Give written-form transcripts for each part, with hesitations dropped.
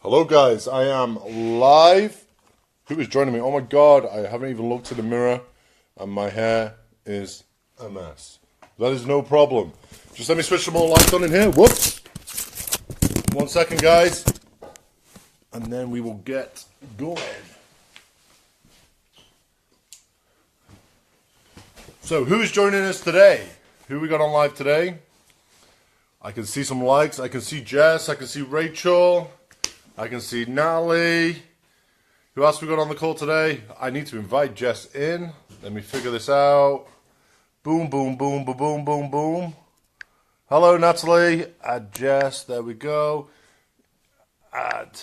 Hello guys, I am live. Who is joining me? Oh my god, I haven't even looked in the mirror and my hair is a mess. That is no problem. Just let me switch some more lights on in here. Whoops. 1 second guys. And then we will get going. So who is joining us today? Who we got on live today? I can see some likes. I can see Jess. I can see Rachel. I can see Natalie. Who else we got on the call today? I need to invite Jess in. Let me figure this out. Boom, boom, boom, boom, boom, boom, boom. Hello, Natalie. Add Jess. There we go. Add.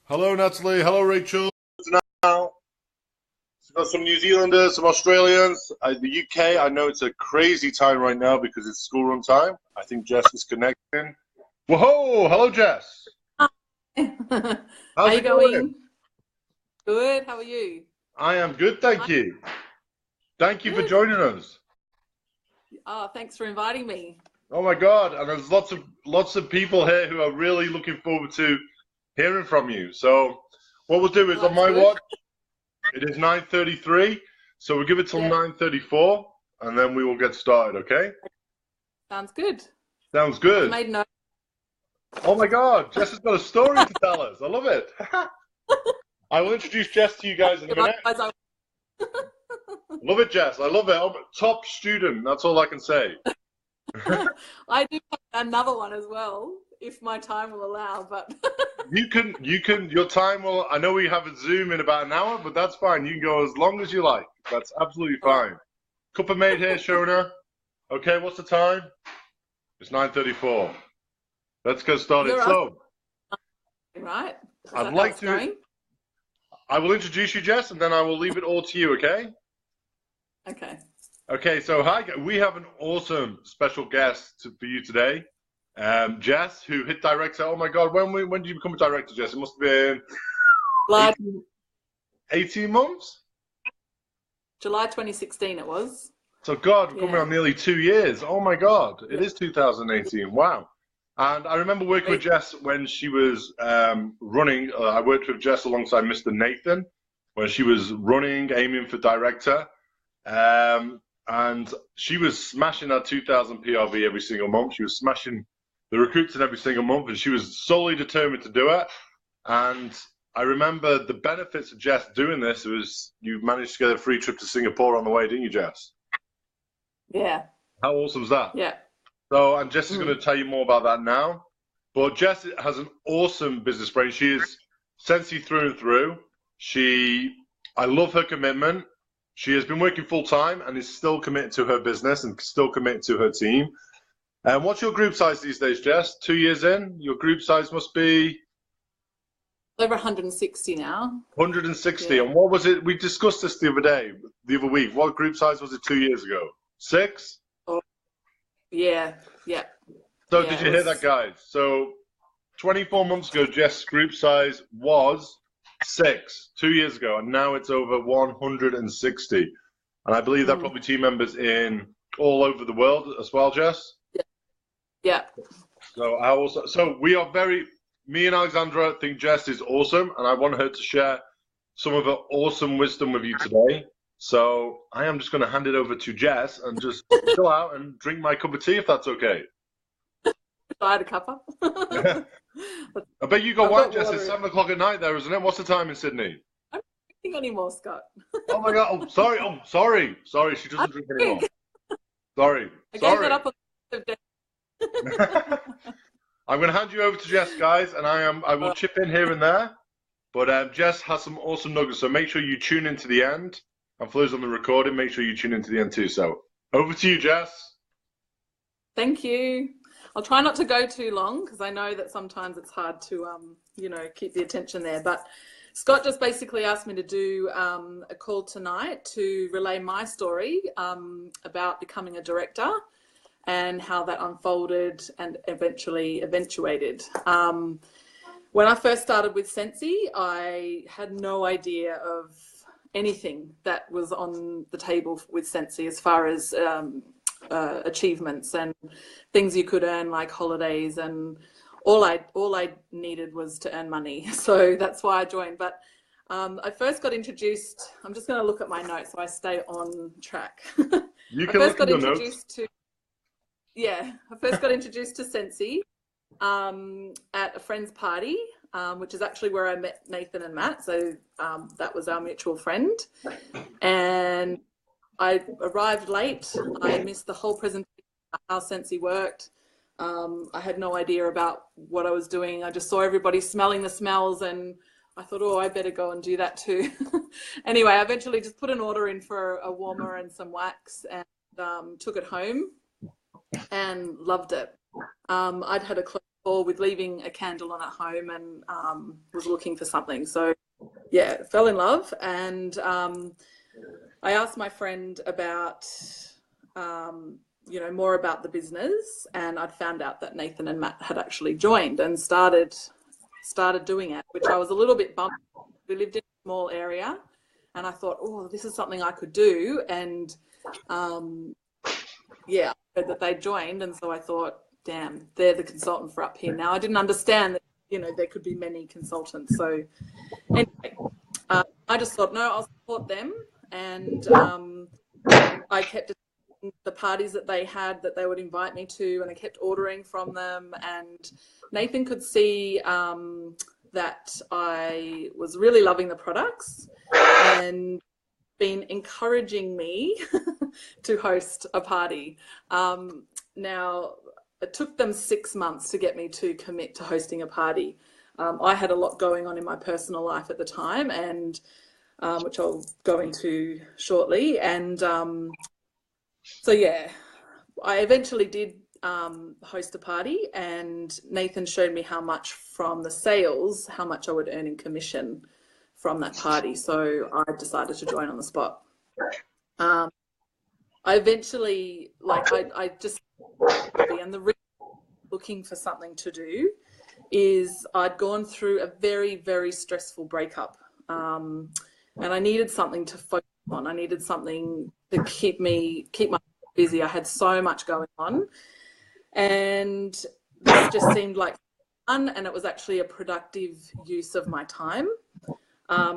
Hello, Natalie. Hello, Rachel. Now, we've got some New Zealanders, some Australians. The UK, I know it's a crazy time right now because it's school run time. I think Jess is connecting. Whoa! Hello, Jess. How How's you it going? going? Good. How are you? I am good, thank you. Thank you for Good. joining us. Oh, thanks for inviting me. Oh my God! And there's lots of people here who are really looking forward to hearing from you. So what we'll do Well, is on that's my good. watch, it is 9:33. So we'll give it till Yeah, 9:34, and then we will get started. Okay? sounds good. Sounds I've good. made notes. Oh my God! Jess has got a story to tell us. I love it. I will introduce Jess to you guys in a minute. Otherwise, Love it, Jess. I love it. I'm a top student. That's all I can say. I do have another one as well, if my time will allow. But Your time will, I know we have a Zoom in about an hour, but that's fine. You can go as long as you like. That's absolutely all right, fine. Cup of mate here, Shona. Okay, what's the time? It's 9:34. Let's get started. you're So, asking, right? Is I'd that how like it's to, going? I will introduce you, Jess, and then I will leave it all to you, okay? Okay. Okay, so hi, we have an awesome special guest for you today. Jess, who hit director. Oh my God, when did you become a director, Jess? It must have been July, 18 months? July 2016 it was. So God, we're coming Yeah. on nearly 2 years. Oh my God, Yeah. it is 2018. Wow. And I remember working with Jess when she was running. I worked with Jess alongside Mr. Nathan when she was running, aiming for director. And she was smashing her 2000 PRV every single month. She was smashing the recruits in every single month, and she was solely determined to do it. And I remember the benefits of Jess doing this was you managed to get a free trip to Singapore on the way, didn't you, Jess? Yeah. How awesome is that? Yeah. So, and Jess is going Mm. to tell you more about that now. But Jess has an awesome business brain. She is Scentsy through and through. I love her commitment. She has been working full time and is still committed to her business and still committed to her team. And what's your group size these days, Jess? 2 years in, your group size must be Over 160 now. 160. Yeah. And what was it? We discussed this the other week. What group size was it 2 years ago? 6? Oh, yeah. Yeah. So did Yeah. It you hear that, was. guys? So 24 months ago, Jess' group size was 6, 2 years ago, and now it's over 160. And I believe there are Mm. probably team members in all over the world as well, Jess. Yeah. So we are me and Alexandra think Jess is awesome, and I want her to share some of her awesome wisdom with you today. So I am just going to hand it over to Jess and just chill out and drink my cup of tea if that's okay. I had a cuppa. I bet you got I've wine, got Jess. It's water. 7 o'clock at night there, isn't it? What's the time in Sydney? I don't drink anymore, Scott. Oh my God. Oh, sorry. Oh, sorry. Sorry. She I doesn't drink anymore. drink. Sorry. I gave that Sorry. up on the day. I'm going to hand you over to Jess, guys, and I will Uh, chip in here and there. But Jess has some awesome nuggets, so make sure you tune in to the end. And for those on the recording, make sure you tune into the end too. So over to you, Jess. Thank you. I'll try not to go too long because I know that sometimes it's hard to, keep the attention there. But Scott just basically asked me to do a call tonight to relay my story about becoming a director and how that unfolded and eventually eventuated. When I first started with Scentsy, I had no idea of anything that was on the table with Scentsy as far as achievements and things you could earn like holidays and all I needed was to earn money. So that's why I joined. But I first got introduced, I'm just going to look at my notes so I stay on track. You can look at your notes. I first got introduced to Scentsy at a friend's party, which is actually where I met Nathan and Matt. So that was our mutual friend. And I arrived late. I missed the whole presentation of how Scentsy worked. I had no idea about what I was doing. I just saw everybody smelling the smells and I thought, oh, I better go and do that too. Anyway, I eventually just put an order in for a warmer and some wax and took it home and loved it. I'd had a close call with leaving a candle on at home and was looking for something. So yeah, fell in love. And I asked my friend about more about the business, and I'd found out that Nathan and Matt had actually joined and started doing it, which I was a little bit bummed. We lived in a small area and I thought, oh, this is something I could do. And I heard that they joined, and so I thought, damn, they're the consultant for up here. Now I didn't understand that there could be many consultants. So anyway, I just thought, no, I'll support them. And I kept the parties that they had that they would invite me to, and I kept ordering from them. And Nathan could see that I was really loving the products and been encouraging me to host a party. Now, it took them 6 months to get me to commit to hosting a party. I had a lot going on in my personal life at the time, and which I'll go into shortly. And I eventually did host a party, and Nathan showed me how much from the sales, how much I would earn in commission from that party. So I decided to join on the spot. I eventually, I just, and the reason looking for something to do is I'd gone through a very, very stressful breakup. And I needed something to focus on. I needed something to keep my busy. I had so much going on, and this just seemed like fun, and it was actually a productive use of my time.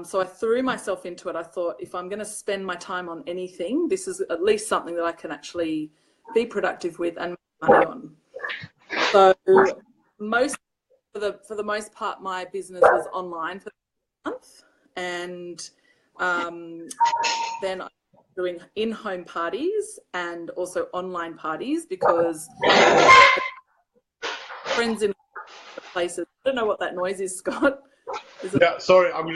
So I threw myself into it. I thought, if I'm going to spend my time on anything, this is at least something that I can actually be productive with and make money on. So for the most part, my business was online for the month, and then I was doing in-home parties and also online parties, because friends in places. I don't know what that noise is, Scott. Sorry, I'm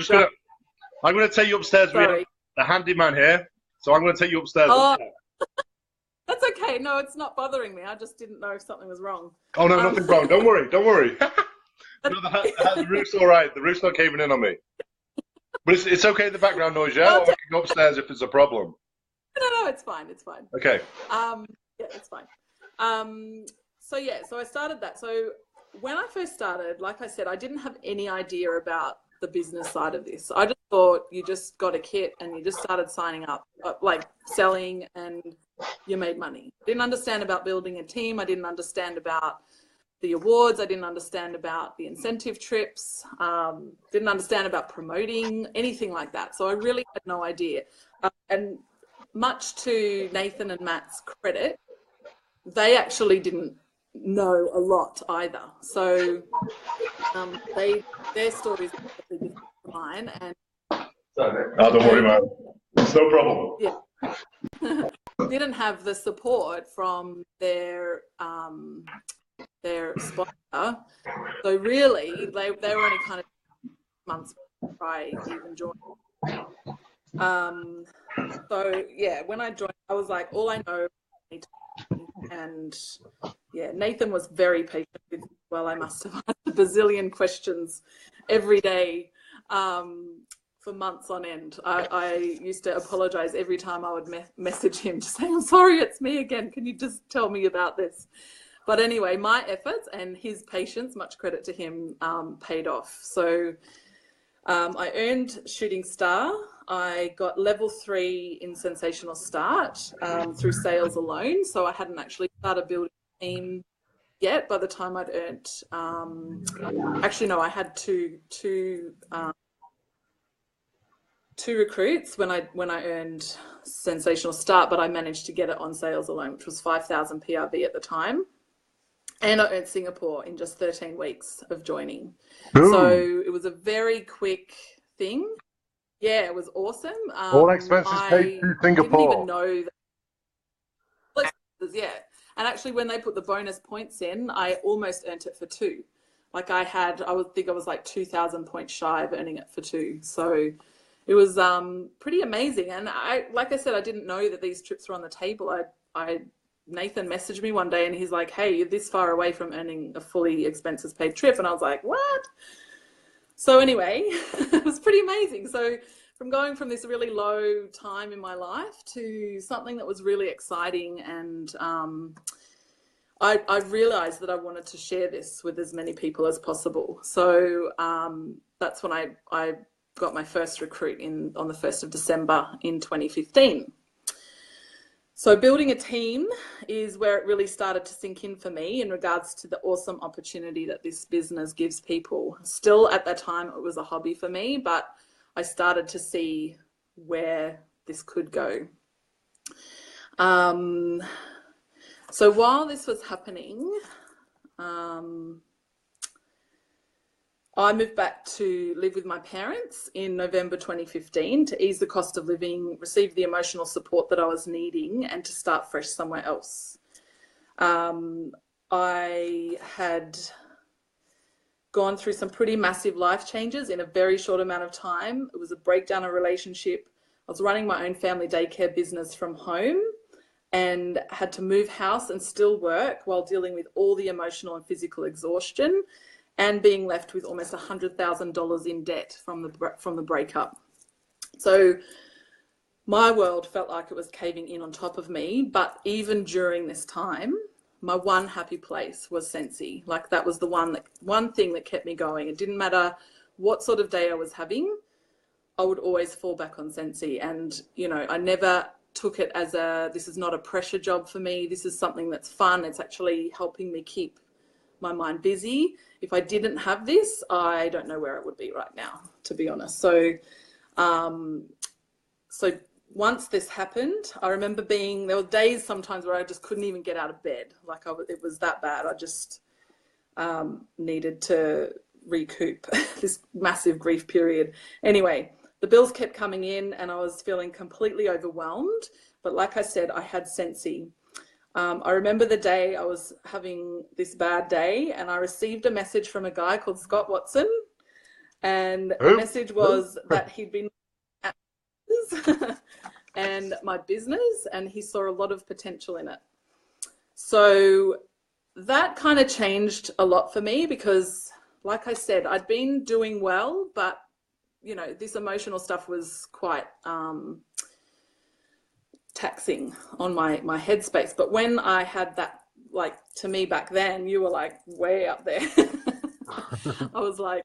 gonna take you upstairs. Sorry. We have a handyman here, so I'm gonna take you upstairs. Oh, that's okay. No, it's not bothering me. I just didn't know if something was wrong. Oh no, nothing wrong. Don't worry. No, the roof's all right. The roof's not caving in on me. But it's okay, the background noise, yeah? Or I can go upstairs if it's a problem. No, it's fine. It's fine. Okay. It's fine. So I started that. So when I first started, like I said, I didn't have any idea about the business side of this. I just thought you just got a kit and you just started signing up, like selling, and you made money. I didn't understand about building a team. I didn't understand about the awards. I didn't understand about the incentive trips. Didn't understand about promoting, anything like that. So I really had no idea. And much to Nathan and Matt's credit, they actually didn't know a lot either. So their stories are completely different from mine. And don't worry, man. It's no problem. Yeah. Didn't have the support from their sponsor. So really, they were only kind of months before I even joined. So yeah, when I joined, I was like, all I know is and yeah, Nathan was very patient with me. Well, I must have asked a bazillion questions every day for months on end. I used to apologize every time I would message him to say, I'm sorry, it's me again. Can you just tell me about this? But anyway, my efforts and his patience, much credit to him, paid off. So I earned Shooting Star. I got level 3 in Sensational Start through sales alone. So I hadn't actually started building a team yet by the time I'd earned, actually, no, I had two recruits when I earned Sensational Start, but I managed to get it on sales alone, which was 5,000 PRV at the time. And I earned Singapore in just 13 weeks of joining. Boom. So it was a very quick thing. Yeah, it was awesome. All expenses paid to Singapore. Didn't even know that. Yeah. And actually, when they put the bonus points in, I almost earned it for 2. Like I would think I was like 2,000 points shy of earning it for 2. So it was pretty amazing. And like I said, I didn't know that these trips were on the table. Nathan messaged me one day and he's like, hey, you're this far away from earning a fully expenses paid trip. And I was like, what? So anyway, it was pretty amazing. So from going from this really low time in my life to something that was really exciting, and I realized that I wanted to share this with as many people as possible. So that's when I got my first recruit on the 1st of December in 2015. So building a team is where it really started to sink in for me in regards to the awesome opportunity that this business gives people. Still at that time, it was a hobby for me, but I started to see where this could go. So while this was happening, I moved back to live with my parents in November 2015 to ease the cost of living, receive the emotional support that I was needing, and to start fresh somewhere else. I had gone through some pretty massive life changes in a very short amount of time. It was a breakdown of relationship. I was running my own family daycare business from home and had to move house and still work while dealing with all the emotional and physical exhaustion, and being left with almost $100,000 in debt from the breakup. So my world felt like it was caving in on top of me. But even during this time, my one happy place was Scentsy. Like that was the one thing that kept me going. It didn't matter what sort of day I was having, I would always fall back on Scentsy. And, you know, I never took it as this is not a pressure job for me. This is something that's fun. It's actually helping me keep my mind busy. If I didn't have this, I don't know where it would be right now, to be honest. So once this happened, I remember there were days sometimes where I just couldn't even get out of bed. Like it was that bad. I just needed to recoup this massive grief period. Anyway, the bills kept coming in and I was feeling completely overwhelmed. But like I said, I had Scentsy. I remember the day I was having this bad day and I received a message from a guy called Scott Watson. And the message was that he'd been at and my business, and he saw a lot of potential in it. So that kind of changed a lot for me because, like I said, I'd been doing well, but, you know, this emotional stuff was quite taxing on my headspace. But when I had that, like, to me back then, you were like way up there. I was like,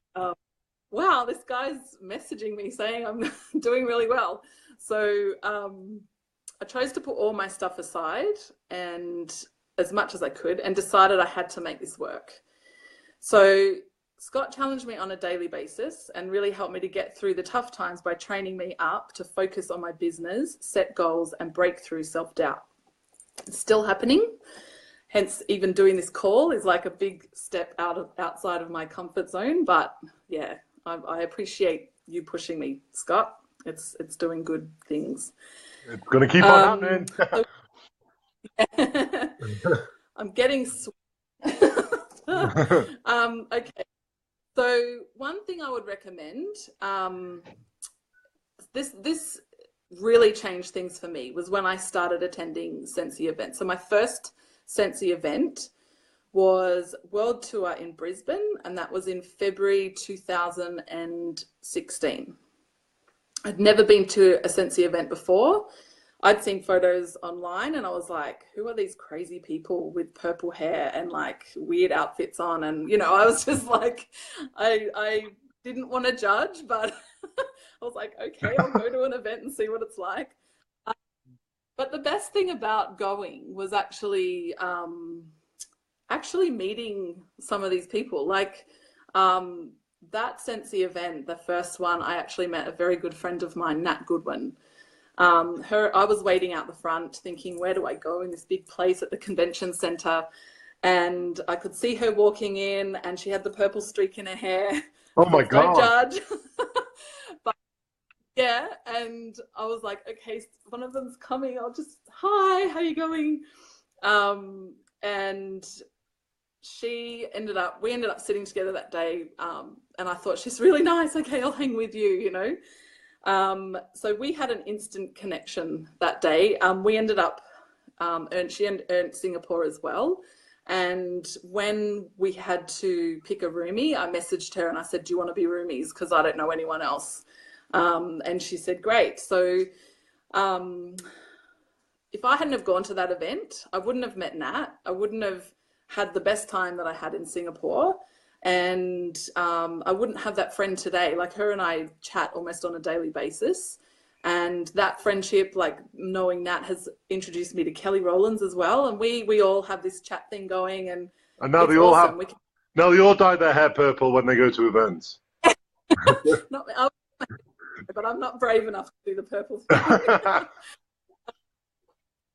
wow, this guy's messaging me saying I'm doing really well. So I chose to put all my stuff aside and as much as I could, and decided I had to make this work. So Scott challenged me on a daily basis and really helped me to get through the tough times by training me up to focus on my business, set goals, and break through self-doubt. It's still happening. Hence, even doing this call is like a big step outside of my comfort zone. But yeah, I appreciate you pushing me, Scott. It's doing good things. It's going to keep on happening. I'm getting okay. So one thing I would recommend, this really changed things for me, was when I started attending Scentsy events. So my first Scentsy event was World Tour in Brisbane, and that was in February 2016. I'd never been to a Scentsy event before. I'd seen photos online and I was like, who are these crazy people with purple hair and like weird outfits on? And, you know, I was just like, I didn't want to judge, but I was like, okay, I'll go to an event and see what it's like. But the best thing about going was actually actually meeting some of these people. Like that Scentsy event, the first one, I actually met a very good friend of mine, Nat Goodwin. I was waiting out the front thinking, where do I go in this big place at the convention center? And I could see her walking in, and she had the purple streak in her hair. Oh Of my course, don't God. judge. But yeah, and I was like, okay, one of them's coming. I'll just, hi, how you going? And we ended up sitting together that day. And I thought, she's really nice. Okay, I'll hang with you, you know. So we had an instant connection that day. We ended up, she earned Singapore as well. And when we had to pick a roomie, I messaged her and I said, do you want to be roomies? Because I don't know anyone else. And she said, great. So if I hadn't have gone to that event, I wouldn't have met Nat. I wouldn't have had the best time that I had in Singapore. And I wouldn't have that friend today. Like, her and I chat almost on a daily basis. And that friendship, like knowing Nat, has introduced me to Kelly Rowlands as well. And we all have this chat thing going, and now it's they all awesome. have. Now they all dye their hair purple when they go to events. But I'm not brave enough to do the purple thing.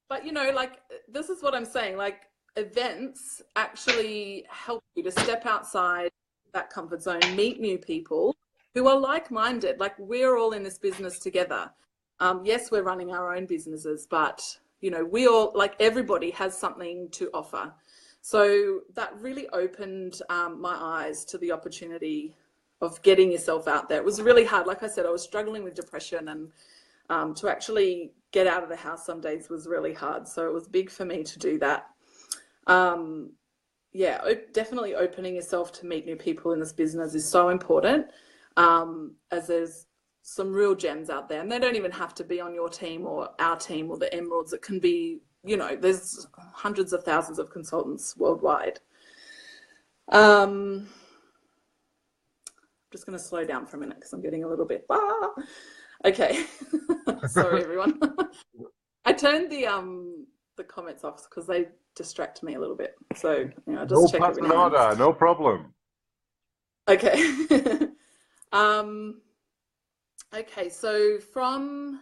But, you know, like, this is what I'm saying. Like, events actually help you to step outside that comfort zone, meet new people who are like-minded. Like, we're all in this business together. Yes, we're running our own businesses, but, you know, we all, like, everybody has something to offer. So that really opened my eyes to the opportunity of getting yourself out there. It was really hard. Like I said, I was struggling with depression, and to actually get out of the house some days was really hard. So it was big for me to do that. Yeah, definitely opening yourself to meet new people in this business is so important, as there's some real gems out there, and they don't even have to be on your team or our team or the Emeralds. It can be, you know, there's hundreds of thousands of consultants worldwide. I'm just going to slow down for a minute because I'm getting a little bit, okay. Sorry, everyone. I turned the comments off because they distract me a little bit. So, you know, just check every now and then. No problem. Okay. Okay, so from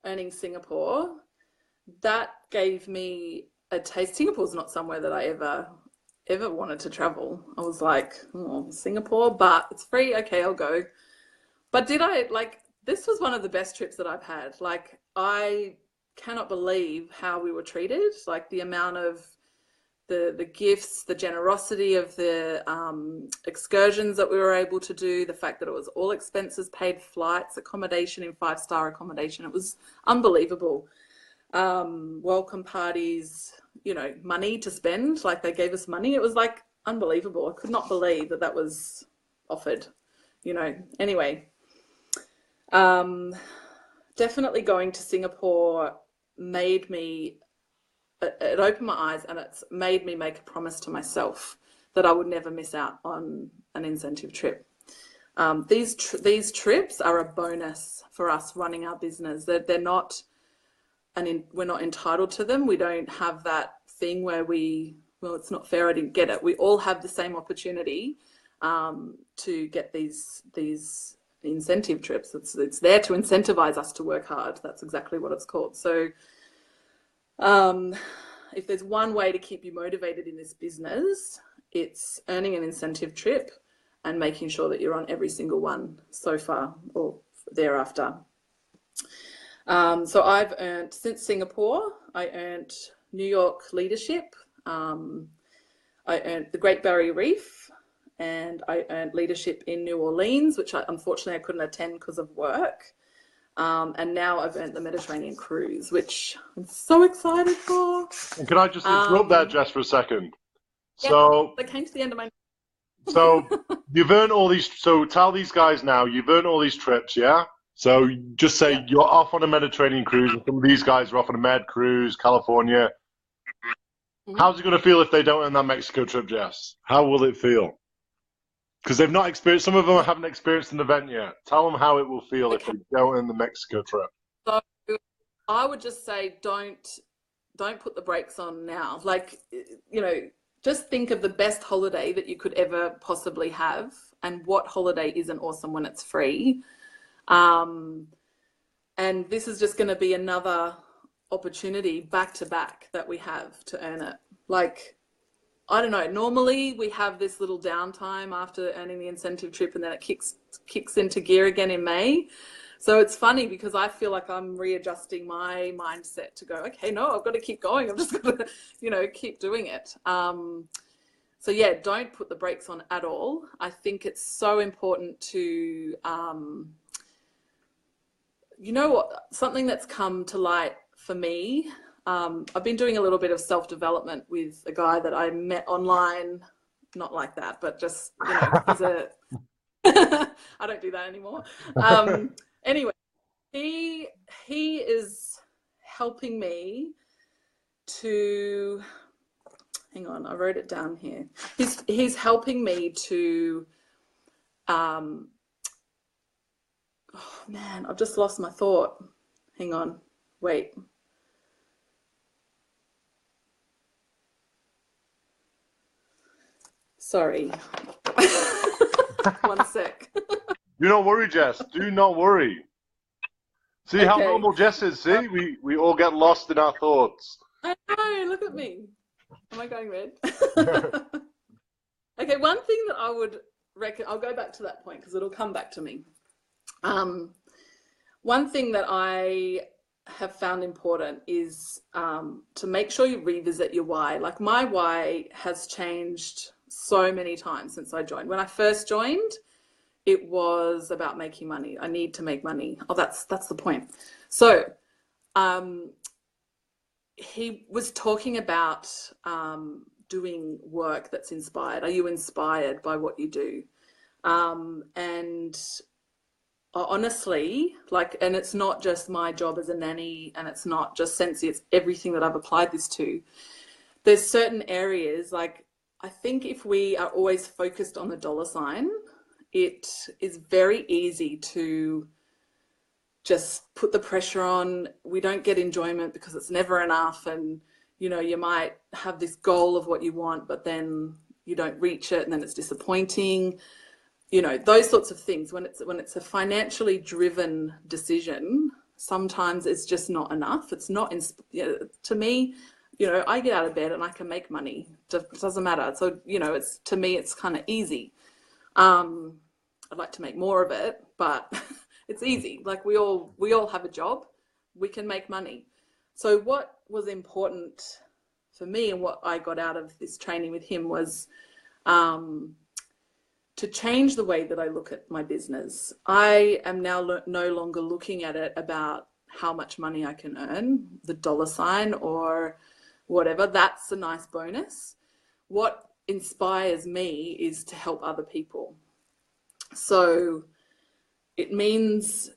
earning Singapore, that gave me a taste. Singapore's not somewhere that I ever wanted to travel. I was like, oh, Singapore, but it's free. Okay, I'll go. But this was one of the best trips that I've had. Like, I cannot believe how we were treated. Like, the amount of the gifts, the generosity of the excursions that we were able to do, the fact that it was all expenses paid, flights, accommodation in 5-star accommodation. It was unbelievable. Welcome parties, you know, money to spend. Like, they gave us money. It was like unbelievable. I could not believe that was offered, you know. Anyway, definitely going to Singapore made me, it opened my eyes, and it's made me make a promise to myself that I would never miss out on an incentive trip. These trips are a bonus for us running our business. They're not, we're not entitled to them. We don't have that thing where well, it's not fair, I didn't get it. We all have the same opportunity to get these incentive trips. It's there to incentivize us to work hard. That's exactly what it's called. So if there's one way to keep you motivated in this business, it's earning an incentive trip and making sure that you're on every single one so far or thereafter. So I've earned, since Singapore, I earned New York Leadership, I earned the Great Barrier Reef, and I earned Leadership in New Orleans, which unfortunately I couldn't attend because of work. And now I've earned the Mediterranean Cruise, which I'm so excited for. And can I just interrupt there, Jess, for a second? Yeah, So I came to the end of my... So you've earned all these, so tell these guys now, you've earned all these trips, yeah? So just say you're off on a Mediterranean cruise, and some of these guys are off on a Med cruise, California. How's it going to feel if they don't earn that Mexico trip, Jess? How will it feel? Because they've not experienced, some of them haven't experienced an event yet. Tell them how it will feel if they don't earn the Mexico trip. So I would just say don't put the brakes on now. Like, you know, just think of the best holiday that you could ever possibly have, and what holiday isn't awesome when it's free. Um, and this is just going to be another opportunity back to back that we have to earn it. Like, I don't know, normally we have this little downtime after earning the incentive trip, and then it kicks into gear again in May. So it's funny because I feel like I'm readjusting my mindset to go, okay, no, I've got to keep going. I've just got to, keep doing it. So yeah, don't put the brakes on at all. I think it's so important to, something that's come to light for me. I've been doing a little bit of self-development with a guy that I met online, not like that, but just, he's a, I don't do that anymore. Anyway, he is helping me to, hang on, I wrote it down here. He's helping me to, oh man, I've just lost my thought. Hang on, wait. Sorry. One sec. Do not worry, Jess. Do not worry. See how Okay. normal Jess is? See? We all get lost in our thoughts. I know, look at me. Am I going red? Okay, one thing that I would I'll go back to that point because it'll come back to me. One thing that I have found important is to make sure you revisit your why. Like, my why has changed so many times since I joined. When I first joined, it was about making money. I need to make money. Oh, that's the point. So he was talking about doing work that's inspired. Are you inspired by what you do? And honestly, and it's not just my job as a nanny, and it's not just Scentsy, it's everything that I've applied this to. There's certain areas, I think if we are always focused on the dollar sign, it is very easy to just put the pressure on. We don't get enjoyment because it's never enough, and you might have this goal of what you want, but then you don't reach it, and then it's disappointing. Those sorts of things. When it's a financially driven decision, sometimes it's just not enough. It's not, to me, I get out of bed and I can make money. It doesn't matter. So, to me, it's kind of easy. I'd like to make more of it, but it's easy. Like, we all have a job. We can make money. So what was important for me, and what I got out of this training with him, was to change the way that I look at my business. I am now no longer looking at it about how much money I can earn, the dollar sign or whatever. That's a nice bonus. What inspires me is to help other people. So it means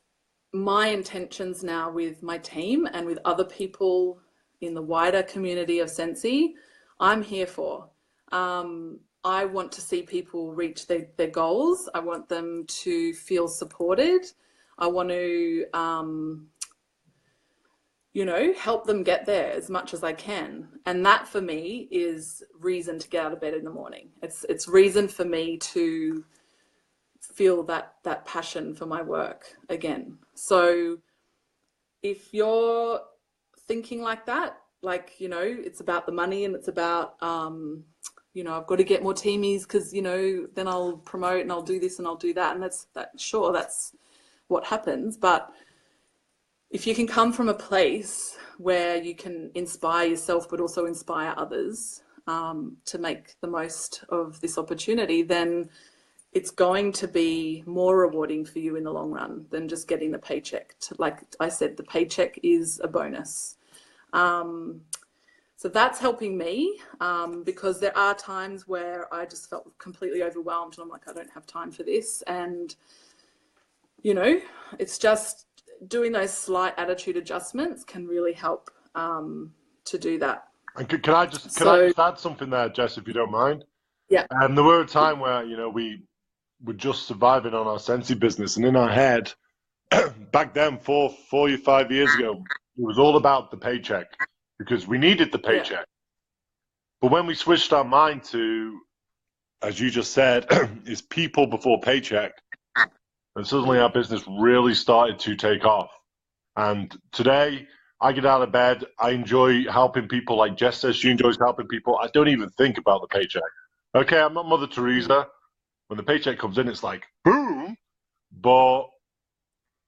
my intentions now with my team and with other people in the wider community of Scentsy, I'm here for. I want to see people reach their goals. I want them to feel supported. I want to, help them get there as much as I can. And that for me is reason to get out of bed in the morning. It's reason for me to feel that passion for my work again. So if you're thinking like that, it's about the money, and it's about, I've got to get more teamies because, then I'll promote and I'll do this and I'll do that. And that's what happens. But if you can come from a place where you can inspire yourself, but also inspire others to make the most of this opportunity, then it's going to be more rewarding for you in the long run than just getting the paycheck. Like I said, the paycheck is a bonus. So that's helping me because there are times where I just felt completely overwhelmed, and I'm like, I don't have time for this. And, it's just doing those slight attitude adjustments can really help to do that. And can I just add something there, Jess, if you don't mind? Yeah. There were a time where, we were just surviving on our Scentsy business, and in our head, back then, 4 or 5 years ago, it was all about the paycheck because we needed the paycheck. But when we switched our mind to, as you just said, is people before paycheck, and suddenly our business really started to take off. And today, I get out of bed. I enjoy helping people. Like Jess says, she enjoys helping people. I don't even think about the paycheck. Okay, I'm not Mother Teresa. When the paycheck comes in, it's like, boom. But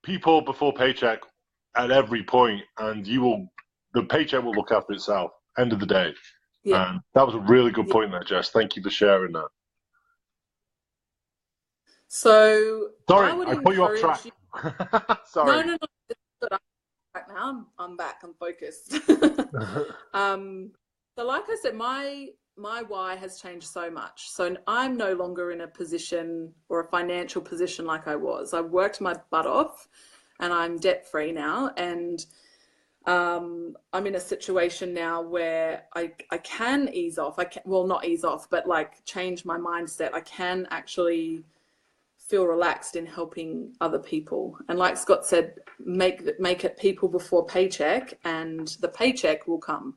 people before paycheck at every point, and the paycheck will look after itself. End of the day. Yeah. And that was a really good Yeah. point there, Jess. Thank you for sharing that. So Sorry, I would I put you off track. encourage you. Sorry. No. It's good. Right now, I'm back. I'm focused. So like I said, my why has changed so much. So I'm no longer in a position or a financial position like I was. I worked my butt off, and I'm debt free now. And I'm in a situation now where I can ease off. Well, not ease off, but like change my mindset. I can actually feel relaxed in helping other people. And like Scott said, make it people before paycheck, and the paycheck will come.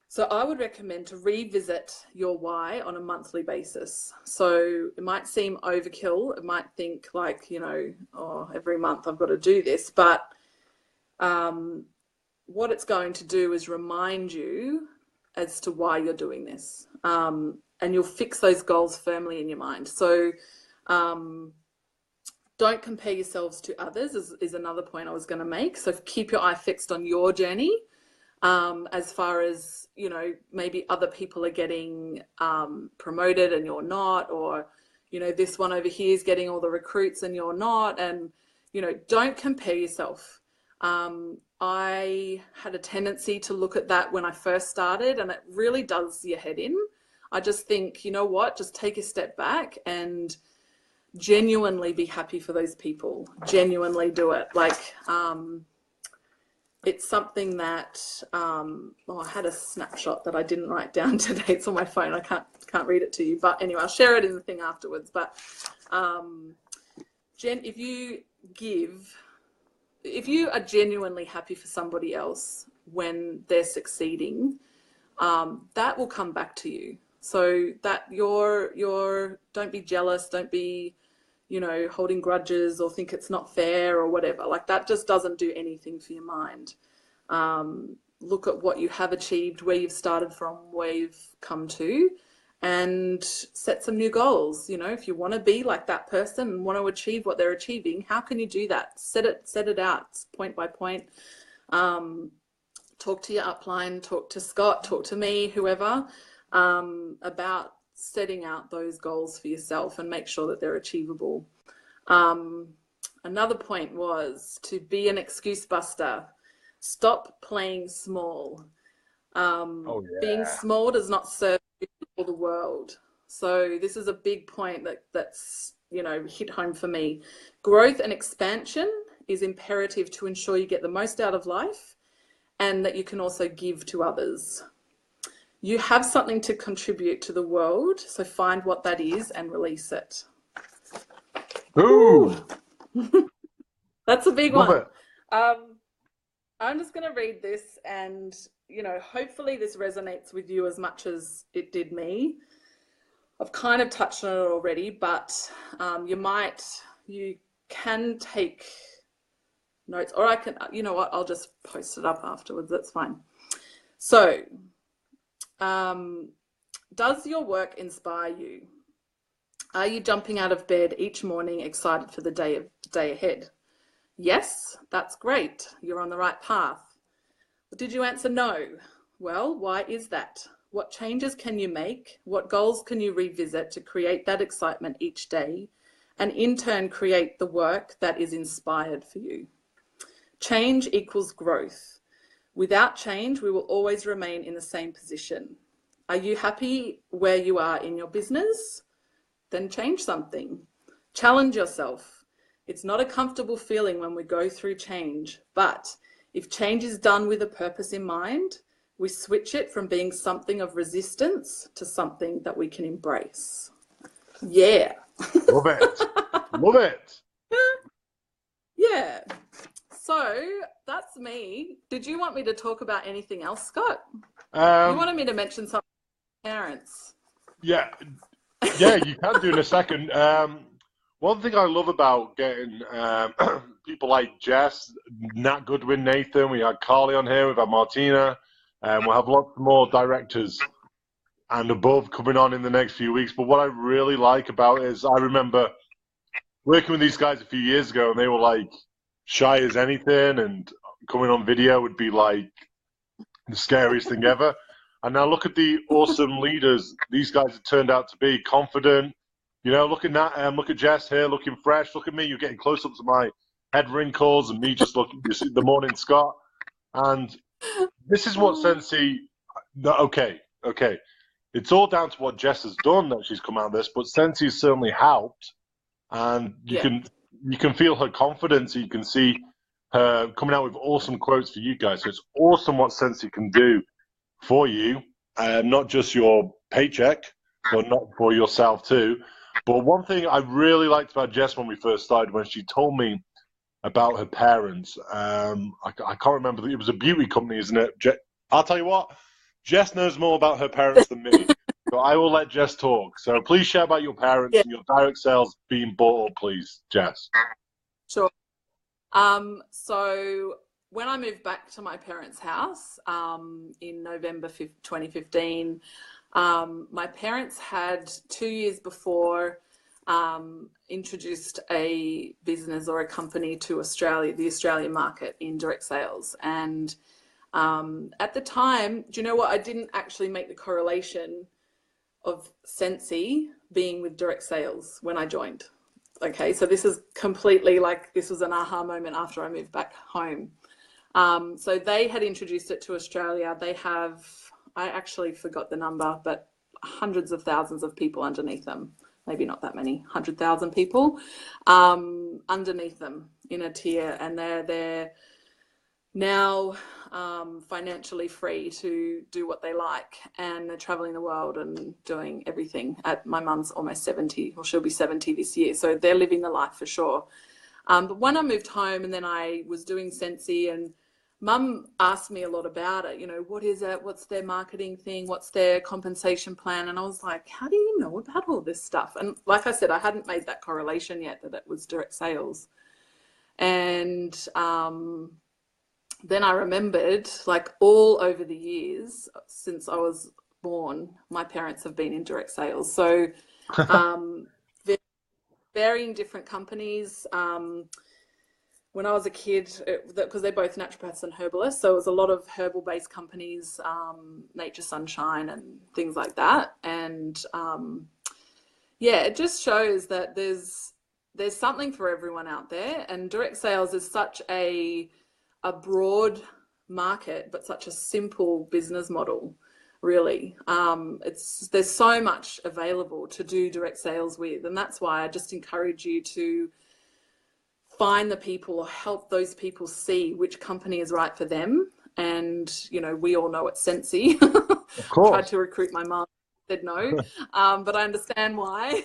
So I would recommend to revisit your why on a monthly basis. So it might seem overkill. It might think like, oh, every month I've got to do this. But what it's going to do is remind you as to why you're doing this. And you'll fix those goals firmly in your mind. So don't compare yourselves to others is another point I was going to make. So keep your eye fixed on your journey. As far as, maybe other people are getting promoted and you're not, or, this one over here is getting all the recruits and you're not. And, don't compare yourself. I had a tendency to look at that when I first started, and it really does your head in. I just think, you know what, just take a step back and genuinely be happy for those people. Genuinely do it. Like, it's something that, I had a snapshot that I didn't write down today. It's on my phone. I can't read it to you. But anyway, I'll share it in the thing afterwards. But if you are genuinely happy for somebody else when they're succeeding, that will come back to you. So that don't be jealous, don't be, holding grudges or think it's not fair or whatever. Like, that just doesn't do anything for your mind. Look at what you have achieved, where you've started from, where you've come to, and set some new goals. If you want to be like that person and want to achieve what they're achieving, how can you do that? Set it out point by point. Talk to your upline, talk to Scott, talk to me, whoever, about setting out those goals for yourself and make sure that they're achievable. Another point was to be an excuse buster. Stop playing small. Being small does not serve you or the world. So this is a big point that's hit home for me. Growth and expansion is imperative to ensure you get the most out of life and that you can also give to others. You have something to contribute to the world, so find what that is and release it. Ooh. That's a big Love one. it. I'm just going to read this, and hopefully this resonates with you as much as it did me. I've kind of touched on it already, but you can take notes, or I can, I'll just post it up afterwards. That's fine. So, does your work inspire you? Are you jumping out of bed each morning excited for the day ahead? Yes, that's great. You're on the right path. But did you answer no? Well, why is that? What changes can you make? What goals can you revisit to create that excitement each day, and in turn create the work that is inspired for you? Change equals growth. Without change, we will always remain in the same position. Are you happy where you are in your business? Then change something. Challenge yourself. It's not a comfortable feeling when we go through change, but if change is done with a purpose in mind, we switch it from being something of resistance to something that we can embrace. Yeah. Love it. Love it. Yeah. So that's me. Did you want me to talk about anything else, Scott? You Um, wanted me to mention some parents. yeah, yeah, you can do in a second. One thing I love about getting people like Jess, Nat Goodwin, Nathan, we had Carly on here, we've had Martina, and we'll have lots more directors and above coming on in the next few weeks. But what I really like about it is I remember working with these guys a few years ago, and they were like shy as anything, and coming on video would be like the scariest thing ever. And now look at the awesome leaders these guys have turned out to be, confident. You know, look at that, look at Jess here, looking fresh. Look at me, you're getting close-ups of my head wrinkles, and me just looking, you see, the morning Scott. And this is what Scentsy, no, okay. It's all down to what Jess has done that she's come out of this, but Scentsy certainly helped. And you Yeah. can feel her confidence. You can see her coming out with awesome quotes for you guys. So it's awesome what Scentsy can do for you, not just your paycheck, but not for yourself too. But one thing I really liked about Jess when we first started, when she told me about her parents, I can't remember. It was a beauty company, isn't it? I'll tell you what, Jess knows more about her parents than me. So I will let Jess talk. So please share about your parents Yeah. and your direct sales being bought up, please, Jess. Sure. So when I moved back to my parents' house in November 2015, my parents had 2 years before introduced a business or a company to Australia, the Australian market in direct sales. And at the time, do you know what? I didn't actually make the correlation of Scentsy being with direct sales when I joined. Okay, so this is completely like, this was an aha moment after I moved back home. So they had introduced it to Australia. They have, I actually forgot the number, but hundreds of thousands of people underneath them. Maybe not that many, 100,000 people underneath them in a tier, and they're now financially free to do what they like, and they're traveling the world and doing everything. My mum's almost 70, or she'll be 70 this year, so they're living the life for sure. But when I moved home and then I was doing Scentsy, and Mum asked me a lot about it, you know, what is it? What's their marketing thing? What's their compensation plan? And I was like, how do you know about all this stuff? And like I said, I hadn't made that correlation yet that it was direct sales. And then I remembered, like, all over the years since I was born, my parents have been in direct sales. So varying different companies. When I was a kid, because they're both naturopaths and herbalists, so it was a lot of herbal-based companies, Nature Sunshine and things like that. And yeah, it just shows that there's something for everyone out there. And direct sales is such a broad market, but such a simple business model, really. There's so much available to do direct sales with, and that's why I just encourage you to find the people or help those people see which company is right for them. And, you know, we all know it's Scentsy. Of course. Tried to recruit my mum, said no, but I understand why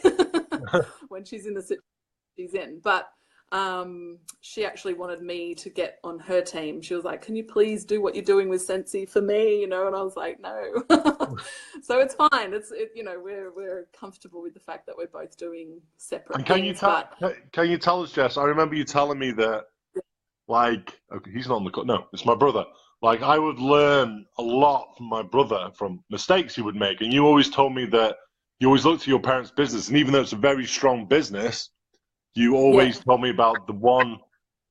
when she's in the situation she's in. But she actually wanted me to get on her team. She was like, can you please do what you're doing with Scentsy for me? You know, and I was like, no. So it's fine. You know, we're comfortable with the fact that we're both doing separate And things. can you tell us, Jess? I remember you telling me that, like, okay, he's not on the call. No, it's my brother. Like, I would learn a lot from my brother from mistakes he would make, and you always told me that you always looked to your parents' business, and even though it's a very strong business, you always told me about the one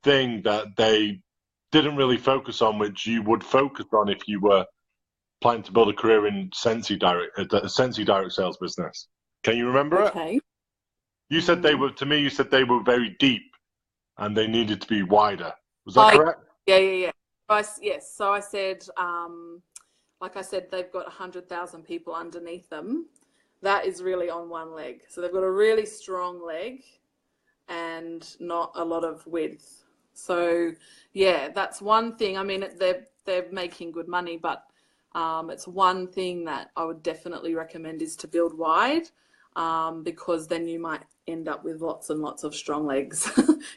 thing that they didn't really focus on, which you would focus on if you were planning to build a career in Scentsy direct sales business. Can you remember it? Okay. You said they were, to me, you said they were very deep and they needed to be wider. Was that correct? Yeah. Yes. So I said, like I said, they've got 100,000 people underneath them. That is really on one leg. So they've got a really strong leg and not a lot of width. So yeah, that's one thing. I mean, they're making good money, but it's one thing that I would definitely recommend is to build wide. because then you might end up with lots and lots of strong legs.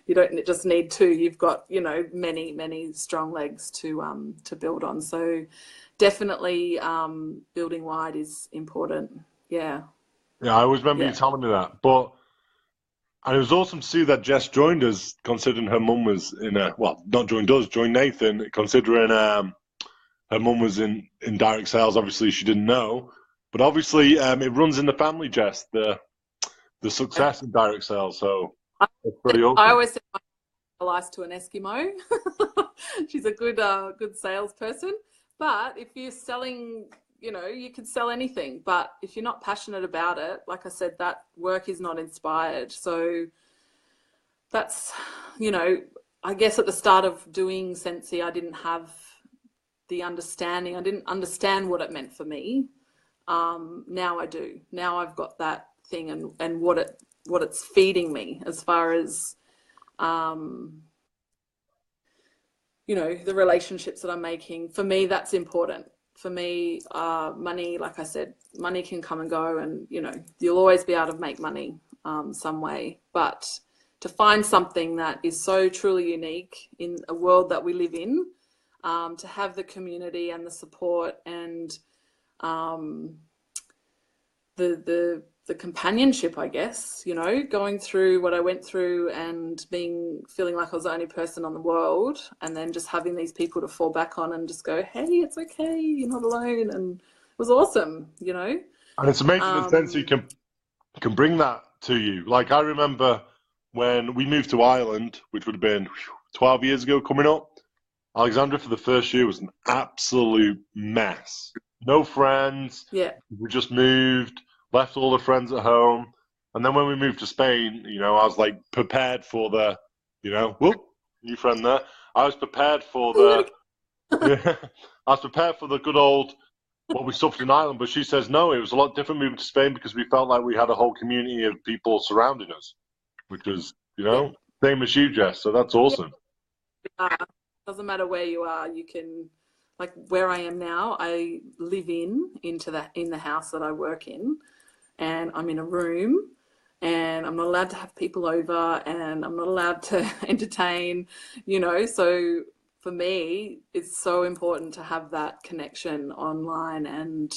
You don't just need two. You've got, you know, many, many strong legs to build on. So definitely building wide is important. Yeah. Yeah, I always remember you Yeah. telling me that. And it was awesome to see that Jess joined us, considering her mum was in a, well, not joined us, joined Nathan, considering her mum was in direct sales. Obviously, she didn't know. But obviously, it runs in the family, Jess, the success in direct sales. So it's pretty I awesome. always say my life to an Eskimo. She's a good salesperson. But if you're selling, you know, you could sell anything. But if you're not passionate about it, like I said, that work is not inspired. So that's, you know, I guess at the start of doing Scentsy, I didn't have the understanding. I didn't understand what it meant for me. Now I do. Now I've got that thing and what it's feeding me as far as you know, the relationships that I'm making. For me, that's important. For me, money, like I said, money can come and go, and you know, you'll always be able to make money some way. But to find something that is so truly unique in a world that we live in, to have the community and the support and the companionship, I guess, you know, going through what I went through and feeling like I was the only person on the world, and then just having these people to fall back on and just go, hey, it's okay, you're not alone. And it was awesome, you know. And it's amazing that Scentsy can bring that to you. Like, I remember when we moved to Ireland, which would have been 12 years ago coming up, Alexandra for the first year was an absolute mess. No friends. Yeah. We just moved, left all the friends at home. And then when we moved to Spain, you know, I was like prepared for the, you know, whoop, new friend there. I was prepared for the, I was prepared for the good old, what we suffered in Ireland. But she says, no, it was a lot different moving to Spain because we felt like we had a whole community of people surrounding us, which was, you know, same as you, Jess. So that's awesome. Doesn't matter where you are, you can, like where I am now, I live in the house that I work in, and I'm in a room, and I'm not allowed to have people over, and I'm not allowed to entertain, you know. So for me, it's so important to have that connection online and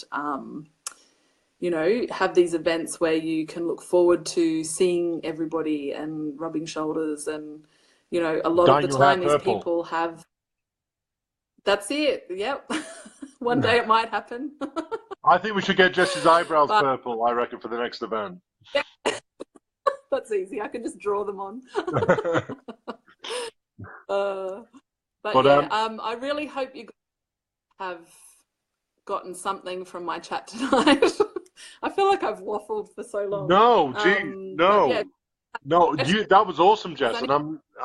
you know, have these events where you can look forward to seeing everybody and rubbing shoulders. And you know, a lot of the time these people have, that's it. Yep. One day it might happen. I think we should get Jess's eyebrows purple, I reckon, for the next event. That's easy. I can just draw them on. But yeah, I really hope you have gotten something from my chat tonight. I feel like I've waffled for so long. No, no. Yeah. No, that was awesome, Jess.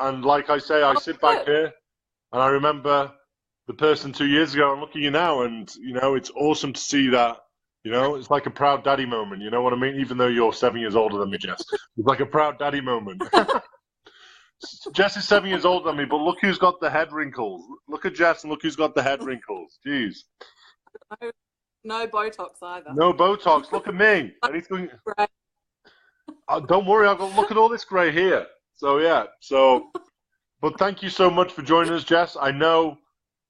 And like I say, I sit back here and I remember the person 2 years ago, and look at you now, and you know, it's awesome to see that. You know, it's like a proud daddy moment. You know what I mean? Even though you're 7 years older than me, Jess, it's like a proud daddy moment. Jess is 7 years older than me, but look who's got the head wrinkles. Look at Jess, and look who's got the head wrinkles. Jeez. No Botox either. No Botox. Look at me. Anything? Don't worry. Look at all this grey here. So yeah. But thank you so much for joining us, Jess. I know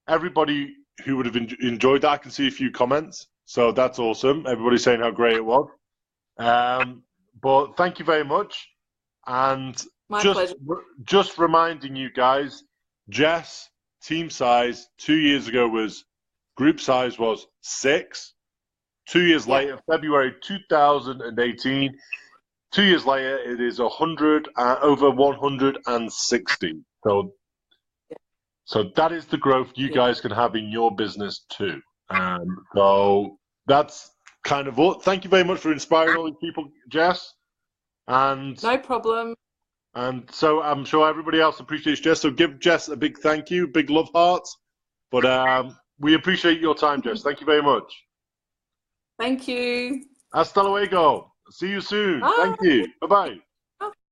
everybody who would have enjoyed that. I can see a few comments, so that's awesome. Everybody's saying how great it was. But thank you very much. And my pleasure. Just reminding you guys, Jess, team size 2 years ago was, group size was 6. 2 years later, February 2018, 2 years later, it is over 160. So that is the growth you guys can have in your business too. So that's kind of all. Thank you very much for inspiring all these people, Jess. And no problem. And so I'm sure everybody else appreciates Jess. So give Jess a big thank you, big love hearts. But we appreciate your time, Jess. Thank you very much. Thank you. Hasta luego. See you soon. Bye. Thank you. Bye-bye.